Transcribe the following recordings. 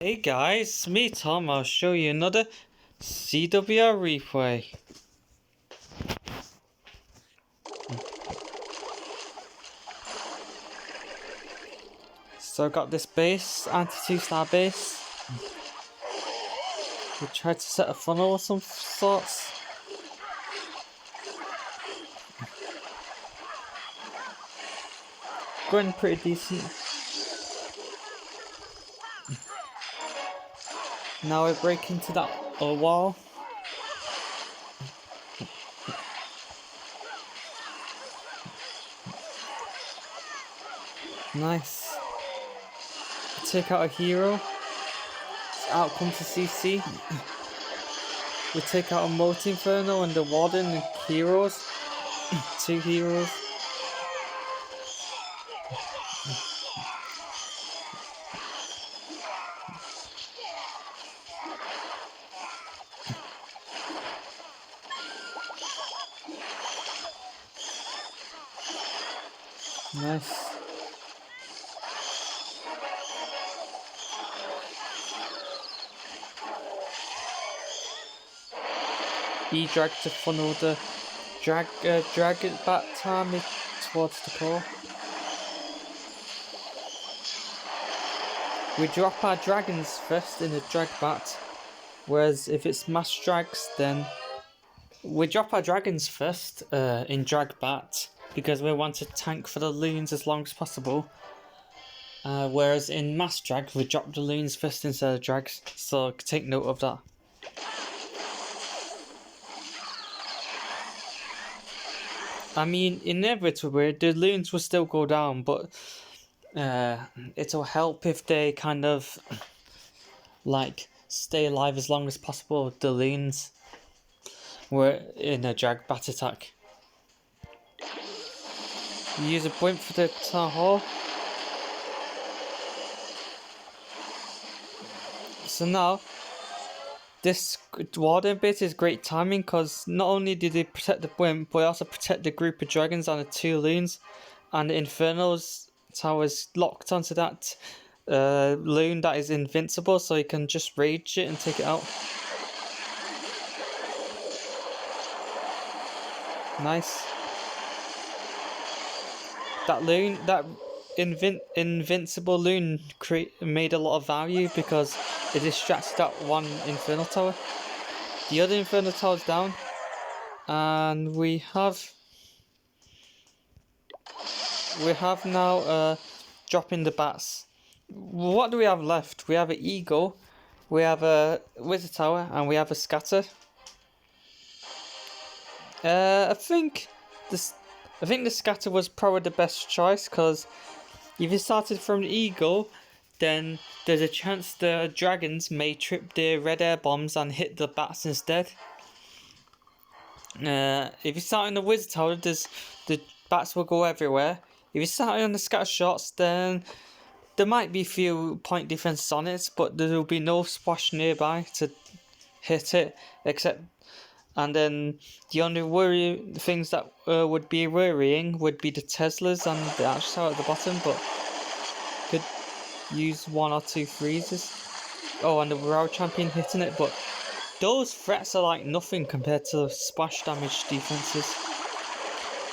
Hey guys, me Tom, I'll show you another CWR replay. So I got this base, anti-2-star base. We tried to set a funnel of some sorts. Going pretty decent. Now we break into that wall. Nice. Take out a hero. Out comes the CC. We take out a Multi Inferno and the Warden and heroes. 2 heroes. Nice. E-drag to funnel the Dragbats army towards the core. We drop our dragons first in the Dragbat, whereas if it's mass drags, then we drop our dragons first in Dragbat because we want to tank for the loons as long as possible. Whereas in mass drag, we drop the loons first instead of drags, so take note of that. I mean, inevitably, the loons will still go down, but it'll help if they kind of like stay alive as long as possible. The loons were in a Dragbat attack. You use a blimp for the town hall. So now, this Warden bit is great timing because not only did they protect the blimp, but they also protect the group of dragons and the 2 loons, and the Inferno's tower's locked onto that loon that is invincible, so you can just rage it and take it out. Nice. That loon, that invincible loon made a lot of value because it distracted that one Infernal tower. The other Infernal tower's down, and we have now dropping the bats. What do we have left? We have an eagle, we have a wizard tower, and we have a scatter. I think the scatter was probably the best choice because if you started from the eagle, then there's a chance the dragons may trip the red air bombs and hit the bats instead. If you start on the wizard tower, the bats will go everywhere. If you start on the scatter shots, then there might be a few point defenses on it, but there will be no splash nearby to hit it, except. And then the only things that would be worrying would be the Teslas and the Arch Tower at the bottom, but could use 1 or 2 freezes. Oh, and the Royal Champion hitting it, but those threats are like nothing compared to splash damage defenses.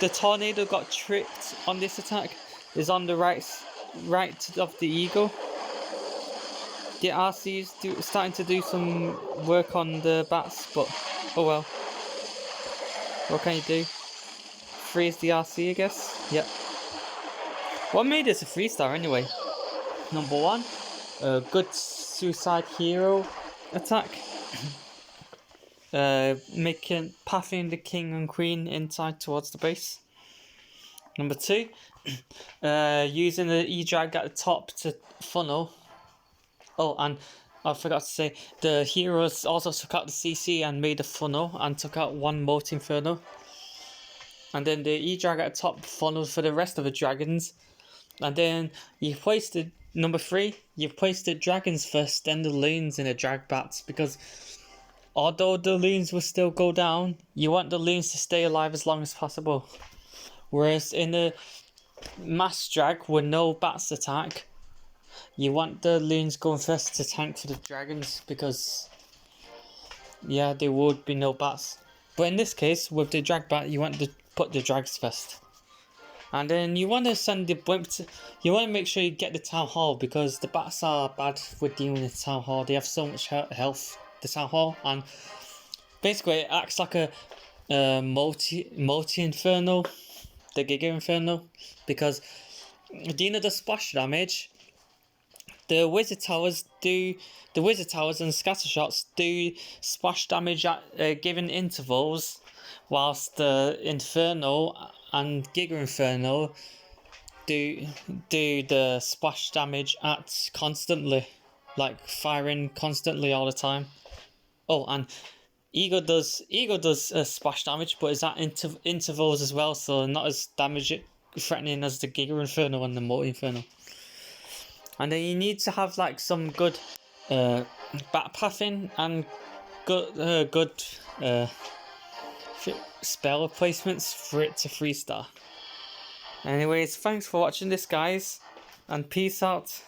The Tornado got tricked on this attack, is on the right of the Eagle. The RC is starting to do some work on the bats, but oh well. What can you do? Freeze the RC, I guess? Yep. What made this a 3-star anyway? Number 1, a good suicide hero attack. Pathing the king and queen inside towards the base. Number 2, using the E-drag at the top to funnel. Oh, and I forgot to say, the heroes also took out the CC and made a funnel and took out 1 Multi Inferno. And then the E-drag at the top funneled for the rest of the dragons. And then you placed the number 3, you placed the dragons first, then the loons in the Dragbats, because although the loons will still go down, you want the loons to stay alive as long as possible. Whereas in the mass drag with no bats attack, you want the loons going first to tank for the dragons, because yeah, there would be no bats. But in this case, with the Dragbat, you want to put the drags first. And then you want to send the blimp to, you want to make sure you get the town hall, because the bats are bad with dealing with the town hall. They have so much health, the town hall, and basically it acts like a multi inferno, the Giga Inferno, because dealing the splash damage, the wizard towers and scatter shots do splash damage at given intervals, whilst the Inferno and Giga Inferno do the splash damage at constantly, like firing constantly all the time. Oh, and Eagle does splash damage, but it's at intervals as well, so not as threatening as the Giga Inferno and the Multi Inferno. And then you need to have like some good bat pathing and good spell placements for it to 3-star. Anyways, thanks for watching this, guys, and peace out.